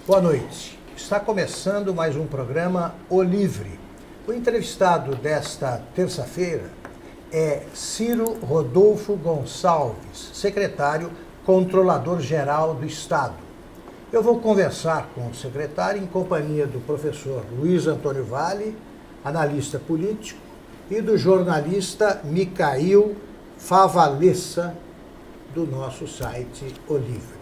Boa noite. Está começando mais um programa O Livre. O entrevistado desta terça-feira é Ciro Rodolfo Gonçalves, secretário controlador-geral do Estado. Eu vou conversar com o secretário em companhia do professor Luiz Antônio Vale, analista político, e do jornalista Micail Favalesa, do nosso site O Livre.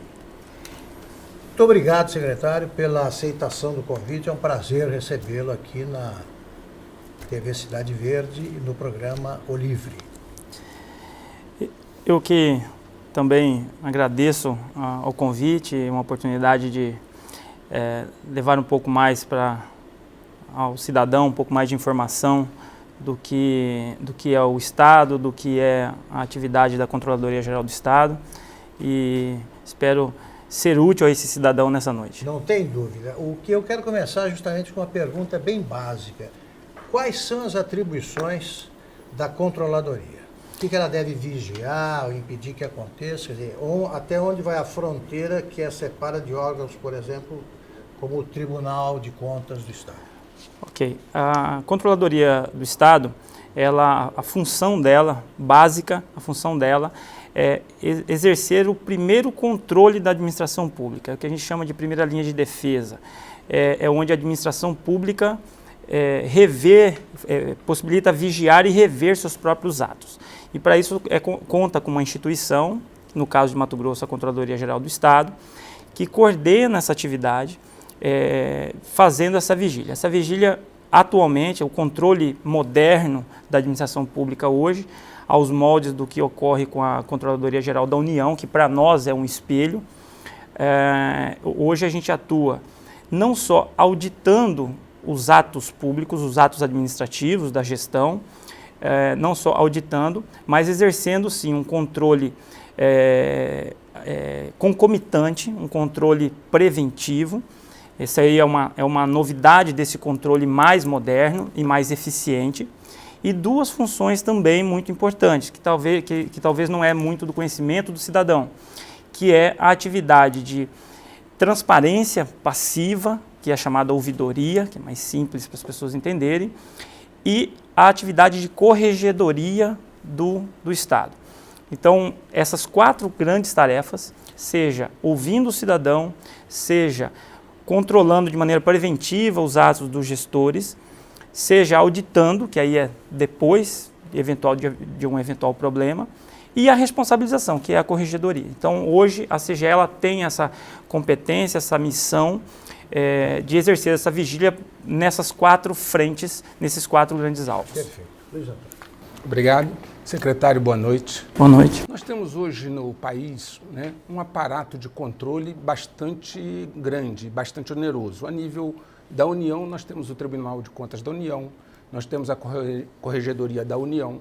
Muito obrigado, secretário, pela aceitação do convite. É um prazer recebê-lo aqui na TV Cidade Verde e no programa O Livre. Eu que também agradeço ao convite, uma oportunidade de levar um pouco mais ao cidadão, um pouco mais de informação do que é o Estado, do que é a atividade da Controladoria Geral do Estado, e espero ser útil a esse cidadão nessa noite. Não tem dúvida. O que eu quero começar justamente com uma pergunta bem básica. Quais são as atribuições da Controladoria? O que ela deve vigiar ou impedir que aconteça? Quer dizer, até onde vai a fronteira que a separa de órgãos, por exemplo, como o Tribunal de Contas do Estado? Ok. A Controladoria do Estado, a função dela, básica, a função dela é exercer o primeiro controle da administração pública, o que a gente chama de primeira linha de defesa. É onde a administração pública possibilita vigiar e rever seus próprios atos. E para isso conta com uma instituição, no caso de Mato Grosso, a Controladoria Geral do Estado, que coordena essa atividade, fazendo essa vigília. Essa vigília, atualmente, é o controle moderno da administração pública hoje, aos moldes do que ocorre com a Controladoria Geral da União, que para nós é um espelho. Hoje a gente atua não só auditando os atos públicos, os atos administrativos da gestão, não só auditando, mas exercendo sim um controle concomitante, um controle preventivo. Essa aí é uma novidade desse controle mais moderno e mais eficiente. E duas funções também muito importantes, que talvez não é muito do conhecimento do cidadão, que é a atividade de transparência passiva, que é chamada ouvidoria, que é mais simples para as pessoas entenderem, e a atividade de corregedoria do Estado. Então, essas quatro grandes tarefas, seja ouvindo o cidadão, seja controlando de maneira preventiva os atos dos gestores, seja auditando, que aí é depois de um eventual problema, e a responsabilização, que é a corregedoria. Então, hoje, a CGE ela tem essa competência, essa missão de exercer essa vigília nessas quatro frentes, nesses quatro grandes alvos. Perfeito. Luiz Antônio. Obrigado. Secretário, boa noite. Boa noite. Nós temos hoje no país um aparato de controle bastante grande, bastante oneroso. A nível da União, nós temos o Tribunal de Contas da União, nós temos a Corregedoria da União,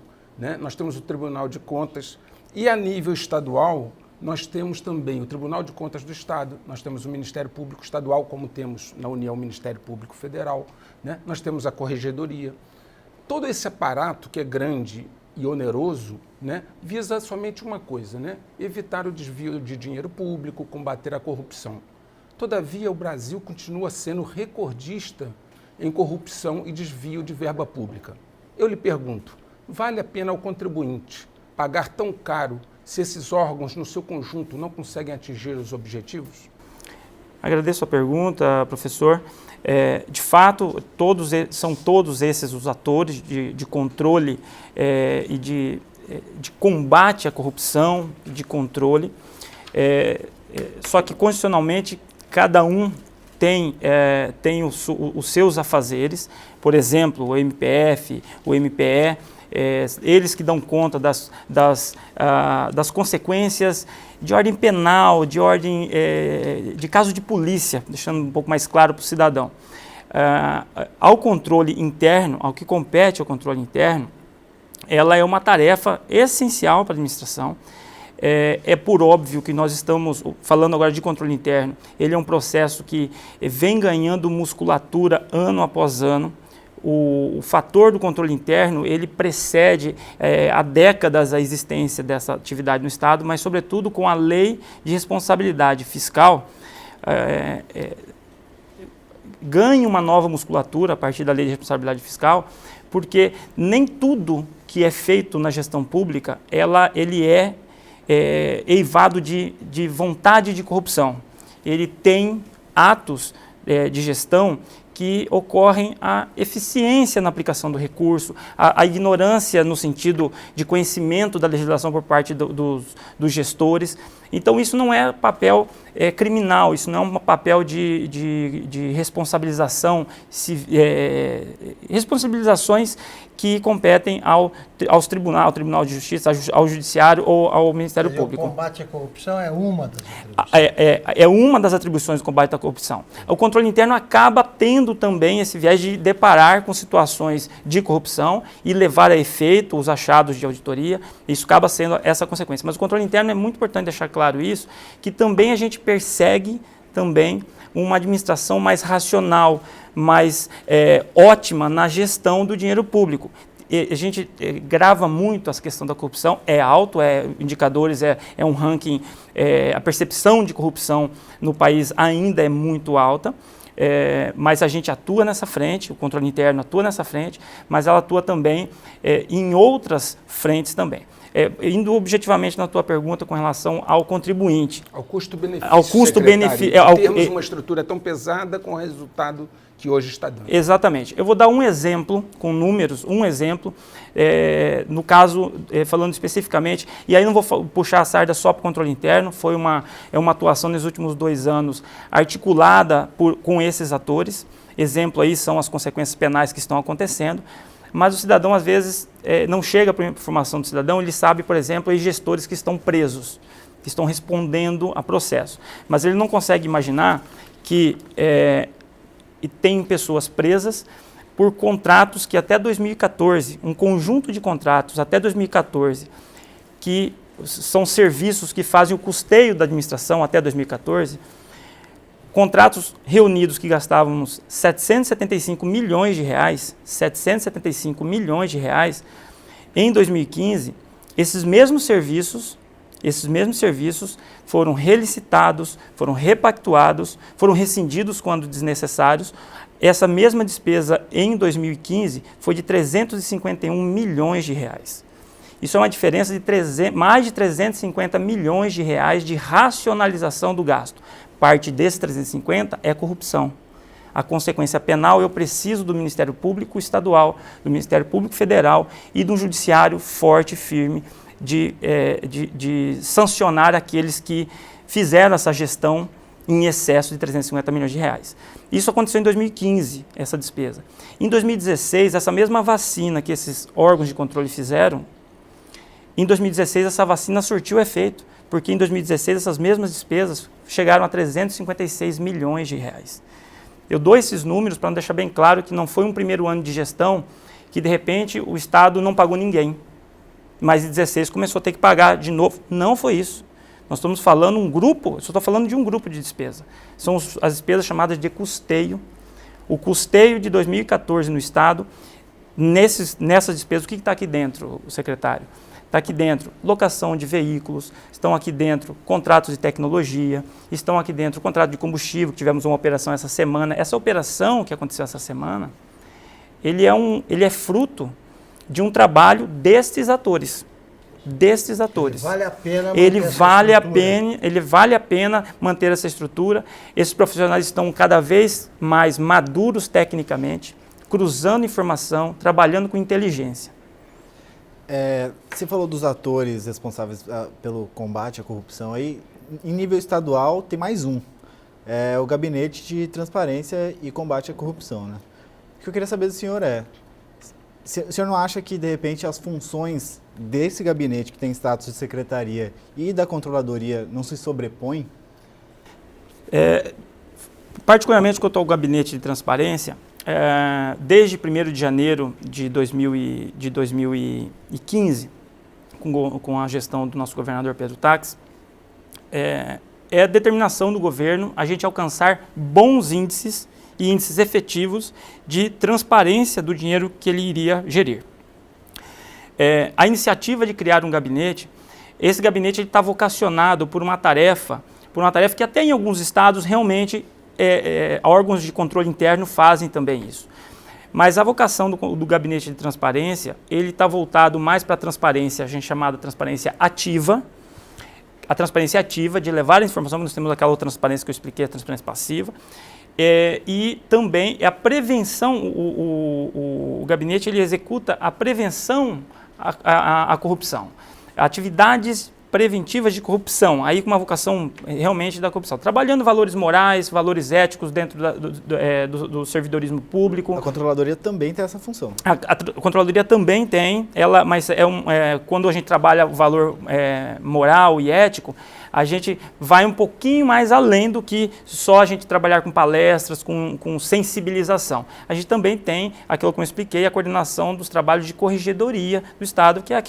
nós temos o Tribunal de Contas, e a nível estadual, nós temos também o Tribunal de Contas do Estado, nós temos o Ministério Público Estadual, como temos na União o Ministério Público Federal, nós temos a Corregedoria. Todo esse aparato, que é grande e oneroso, visa somente uma coisa, evitar o desvio de dinheiro público, combater a corrupção. Todavia, o Brasil continua sendo recordista em corrupção e desvio de verba pública. Eu lhe pergunto, vale a pena ao contribuinte pagar tão caro se esses órgãos, no seu conjunto, não conseguem atingir os objetivos? Agradeço a pergunta, professor. De fato, são todos esses os atores de controle e de combate à corrupção, de controle. Só que, constitucionalmente, cada um tem os seus afazeres. Por exemplo, o MPF, o MPE, eles que dão conta das consequências de ordem penal, de ordem de caso de polícia, deixando um pouco mais claro para o cidadão. Ao controle interno, ao que compete ao controle interno, ela é uma tarefa essencial para a administração. É por óbvio que nós estamos falando agora de controle interno, ele é um processo que vem ganhando musculatura ano após ano. O fator do controle interno, ele precede há décadas a existência dessa atividade no Estado, mas sobretudo com a lei de responsabilidade fiscal, ganhe uma nova musculatura a partir da Lei de Responsabilidade Fiscal, porque nem tudo que é feito na gestão pública, ele é eivado de vontade de corrupção. Ele tem atos de gestão que ocorrem a eficiência na aplicação do recurso, a ignorância no sentido de conhecimento da legislação por parte dos gestores. Então, isso não é papel criminal, isso não é um papel de responsabilização, responsabilizações que competem ao Tribunal de Justiça, ao Judiciário ou ao Ministério Público. O combate à corrupção é uma das atribuições. É uma das atribuições do combate à corrupção. O controle interno acaba tendo também esse viés de deparar com situações de corrupção e levar a efeito os achados de auditoria. Isso acaba sendo essa consequência. Mas o controle interno é muito importante deixar claro isso, que também a gente persegue também uma administração mais racional, mais ótima na gestão do dinheiro público. A gente grava muito essa questão da corrupção, é alto, indicadores, um ranking, a percepção de corrupção no país ainda é muito alta, mas a gente atua nessa frente, o controle interno atua nessa frente, mas ela atua também em outras frentes também. Indo objetivamente na tua pergunta com relação ao contribuinte. Ao custo-benefício. Ao custo-benefício. Temos uma estrutura tão pesada com o resultado que hoje está dando. Exatamente. Eu vou dar um exemplo, com números, no caso, falando especificamente, e aí não vou puxar a sarda só para o controle interno, foi uma atuação nos últimos 2 anos articulada com esses atores. Exemplo aí são as consequências penais que estão acontecendo. Mas o cidadão, às vezes, não chega para a informação do cidadão, ele sabe, por exemplo, aí gestores que estão presos, que estão respondendo a processo. Mas ele não consegue imaginar que tem pessoas presas por contratos que até 2014, um conjunto de contratos até 2014, que são serviços que fazem o custeio da administração até 2014, contratos reunidos que gastávamos 775 milhões de reais, em 2015, esses mesmos serviços foram relicitados, foram repactuados, foram rescindidos quando desnecessários. Essa mesma despesa em 2015 foi de 351 milhões de reais. Isso é uma diferença de mais de 350 milhões de reais de racionalização do gasto. Parte desses 350 é corrupção. A consequência penal, eu preciso do Ministério Público Estadual, do Ministério Público Federal e do Judiciário forte e firme de sancionar aqueles que fizeram essa gestão em excesso de 350 milhões de reais. Isso aconteceu em 2015, essa despesa. Em 2016, essa mesma vacina que esses órgãos de controle fizeram, em 2016 essa vacina surtiu efeito, porque em 2016 essas mesmas despesas chegaram a 356 milhões de reais. Eu dou esses números para deixar bem claro que não foi um primeiro ano de gestão que, de repente, o Estado não pagou ninguém, mas em 2016 começou a ter que pagar de novo. Não foi isso. Nós estamos falando eu só estou falando de um grupo de despesa. São as despesas chamadas de custeio. O custeio de 2014 no Estado, nessas despesas, o que está aqui dentro, o secretário? Está aqui dentro locação de veículos, estão aqui dentro contratos de tecnologia, estão aqui dentro contrato de combustível, que tivemos uma operação essa semana. Essa operação que aconteceu essa semana, ele é fruto de um trabalho destes atores. Ele vale a pena manter essa estrutura. Esses profissionais estão cada vez mais maduros tecnicamente, cruzando informação, trabalhando com inteligência. Você falou dos atores responsáveis pelo combate à corrupção. Aí, em nível estadual, tem mais um. É o Gabinete de Transparência e Combate à Corrupção, né? O que eu queria saber do senhor o senhor não acha que, de repente, as funções desse gabinete, que tem status de secretaria, e da controladoria não se sobrepõem? Particularmente quanto ao Gabinete de Transparência, desde 1º de janeiro de 2015, com a gestão do nosso governador Pedro Táxi, é a determinação do governo a gente alcançar bons índices e índices efetivos de transparência do dinheiro que ele iria gerir. A iniciativa de criar um gabinete, esse gabinete está vocacionado por uma tarefa que até em alguns estados realmente órgãos de controle interno fazem também isso. Mas a vocação do Gabinete de Transparência, ele está voltado mais para a transparência, a gente chamada transparência ativa, a transparência ativa de levar a informação, nós temos aquela outra transparência que eu expliquei, a transparência passiva, e também a prevenção, o gabinete ele executa a prevenção à corrupção, atividades preventivas de corrupção, aí com uma vocação realmente da corrupção, trabalhando valores morais, valores éticos dentro do servidorismo público. A Controladoria também tem essa função. A Controladoria também tem, mas quando a gente trabalha o valor moral e ético, a gente vai um pouquinho mais além do que só a gente trabalhar com palestras, com sensibilização. A gente também tem, aquilo que eu expliquei, a coordenação dos trabalhos de corregedoria do Estado, que é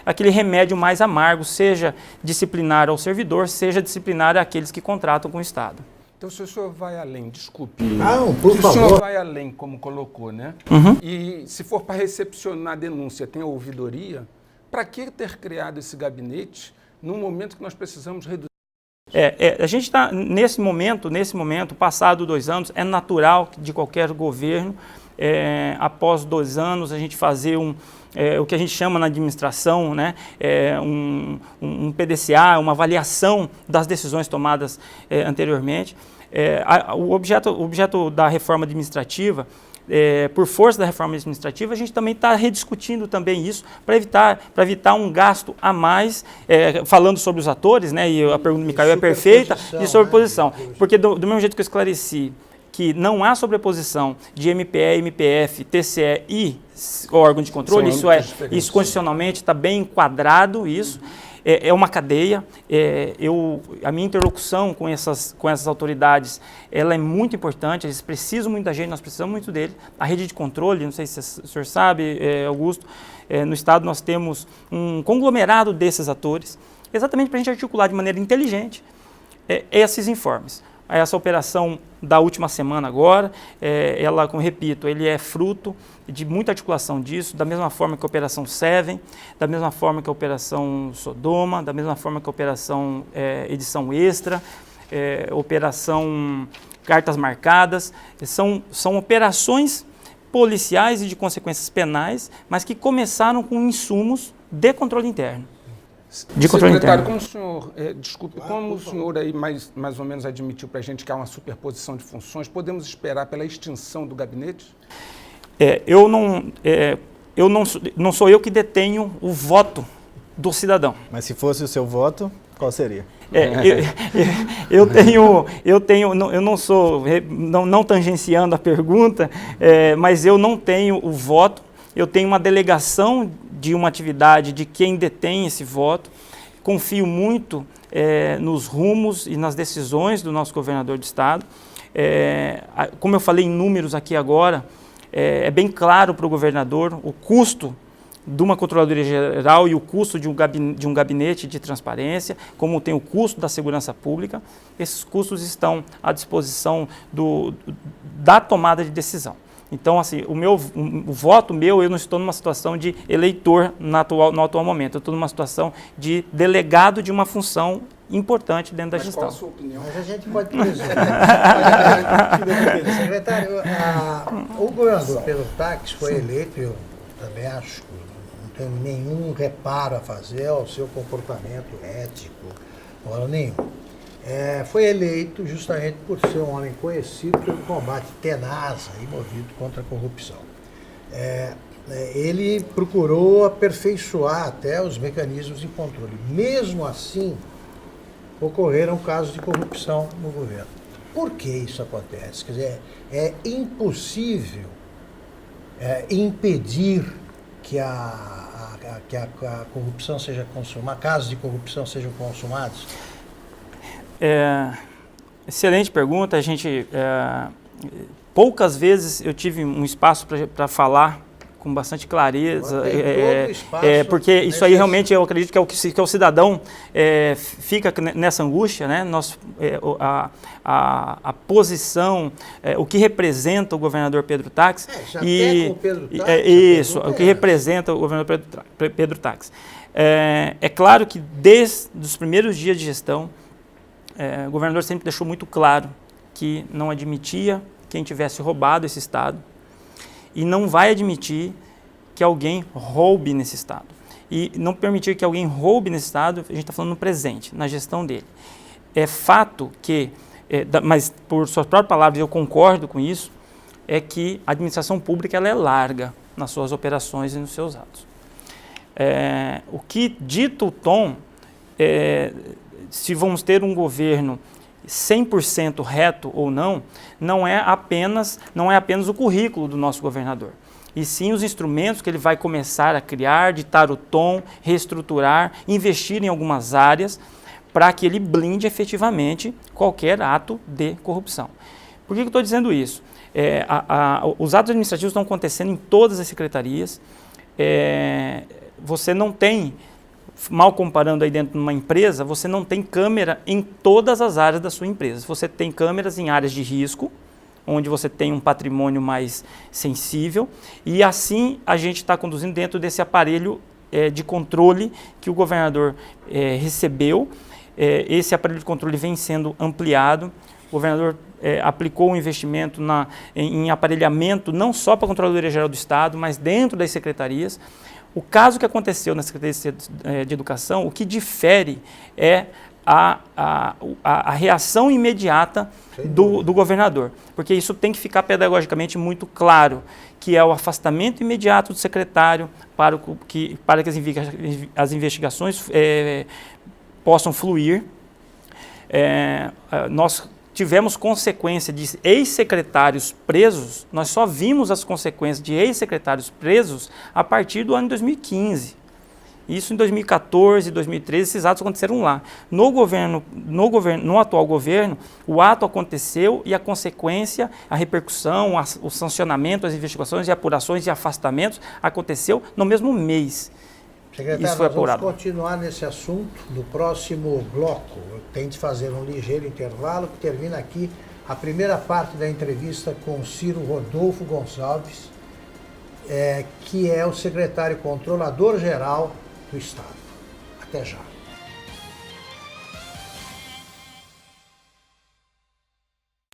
aquele remédio mais amargo, seja disciplinar ao servidor, seja disciplinar àqueles que contratam com o Estado. Então, se o senhor vai além, desculpe. Não, por se favor. o senhor vai além, como colocou, né? Uhum. E se for para recepcionar a denúncia, tem a ouvidoria, para que ter criado esse gabinete num momento que nós precisamos reduzir? A gente está, nesse momento, passado 2 anos, é natural de qualquer governo, após 2 anos, a gente fazer o que a gente chama na administração, né, um PDCA, uma avaliação das decisões tomadas anteriormente. O objeto da reforma administrativa, por força da reforma administrativa, a gente também está rediscutindo também isso para evitar um gasto a mais, falando sobre os atores, né, e a pergunta do Micael é perfeita, de sobreposição. Porque do mesmo jeito que eu esclareci que não há sobreposição de MPE, MPF, TCE e órgão de controle, isso constitucionalmente está bem enquadrado, isso. É uma cadeia, a minha interlocução com essas autoridades, ela é muito importante, eles precisam muito da gente, nós precisamos muito dele. A rede de controle, não sei se o senhor sabe, Augusto, no Estado nós temos um conglomerado desses atores, exatamente para a gente articular de maneira inteligente esses informes. Essa operação da última semana agora, ela, como repito, ele é fruto de muita articulação disso, da mesma forma que a Operação Seven, da mesma forma que a Operação Sodoma, da mesma forma que a Operação Edição Extra, Operação Cartas Marcadas, são operações policiais e de consequências penais, mas que começaram com insumos de controle interno. Secretário, como o senhor, como o senhor aí mais ou menos admitiu para a gente que há uma superposição de funções, podemos esperar pela extinção do gabinete? Não sou eu que detenho o voto do cidadão. Mas se fosse o seu voto, qual seria? Não tangenciando a pergunta, mas eu não tenho o voto, eu tenho uma delegação de uma atividade de quem detém esse voto. Confio muito nos rumos e nas decisões do nosso governador do Estado. Como eu falei em números aqui agora, é bem claro para o governador o custo de uma Controladoria Geral e o custo de um gabinete de transparência, como tem o custo da segurança pública. Esses custos estão à disposição da tomada de decisão. Então, assim, o voto meu, eu não estou numa situação de eleitor no atual momento, eu estou numa situação de delegado de uma função importante dentro da gestão. Qual a sua opinião? Mas a gente pode presumir. Secretário, o governador Pedro Taques foi eleito, eu também acho, não tenho nenhum reparo a fazer ao seu comportamento ético, hora nenhuma. Foi eleito justamente por ser um homem conhecido pelo combate tenaz e movido contra a corrupção. Ele procurou aperfeiçoar até os mecanismos de controle. Mesmo assim, ocorreram casos de corrupção no governo. Por que isso acontece? Quer dizer, é impossível impedir que a corrupção seja consumada, casos de corrupção sejam consumados? Excelente pergunta. Poucas vezes eu tive um espaço para falar com bastante clareza, porque isso aí realmente eu acredito que é o cidadão fica nessa angústia, né? A posição, o que representa o governador Pedro Taques o que representa o governador Pedro Taques. É claro que desde os primeiros dias de gestão, o governador sempre deixou muito claro que não admitia quem tivesse roubado esse Estado e não vai admitir que alguém roube nesse Estado. E não permitir que alguém roube nesse Estado, a gente está falando no presente, na gestão dele. É fato que, mas por suas próprias palavras eu concordo com isso, é que a administração pública ela é larga nas suas operações e nos seus atos. O que dita o tom, se vamos ter um governo 100% reto ou não é apenas o currículo do nosso governador, e sim os instrumentos que ele vai começar a criar, ditar o tom, reestruturar, investir em algumas áreas para que ele blinde efetivamente qualquer ato de corrupção. Por que eu estou dizendo isso? Os atos administrativos estão acontecendo em todas as secretarias. Você não tem, mal comparando aí dentro de uma empresa, você não tem câmera em todas as áreas da sua empresa. Você tem câmeras em áreas de risco, onde você tem um patrimônio mais sensível, e assim a gente está conduzindo dentro desse aparelho de controle que o governador recebeu. Esse aparelho de controle vem sendo ampliado. O governador aplicou um investimento em aparelhamento, não só para a Controladoria Geral do Estado, mas dentro das secretarias. O caso que aconteceu na Secretaria de Educação, o que difere é a reação imediata do governador, porque isso tem que ficar pedagogicamente muito claro, que é o afastamento imediato do secretário para que as investigações possam fluir. Nós tivemos consequência de ex-secretários presos, nós só vimos as consequências de ex-secretários presos a partir do ano de 2015. Isso em 2014, 2013, esses atos aconteceram lá. No atual governo, o ato aconteceu e a consequência, a repercussão, o sancionamento, as investigações e apurações e afastamentos aconteceu no mesmo mês. Secretário, isso foi nós vamos apurado. continuar nesse assunto no próximo bloco. Eu tenho de fazer um ligeiro intervalo que termina aqui a primeira parte da entrevista com Ciro Rodolfo Gonçalves, que é o secretário controlador-geral do Estado. Até já.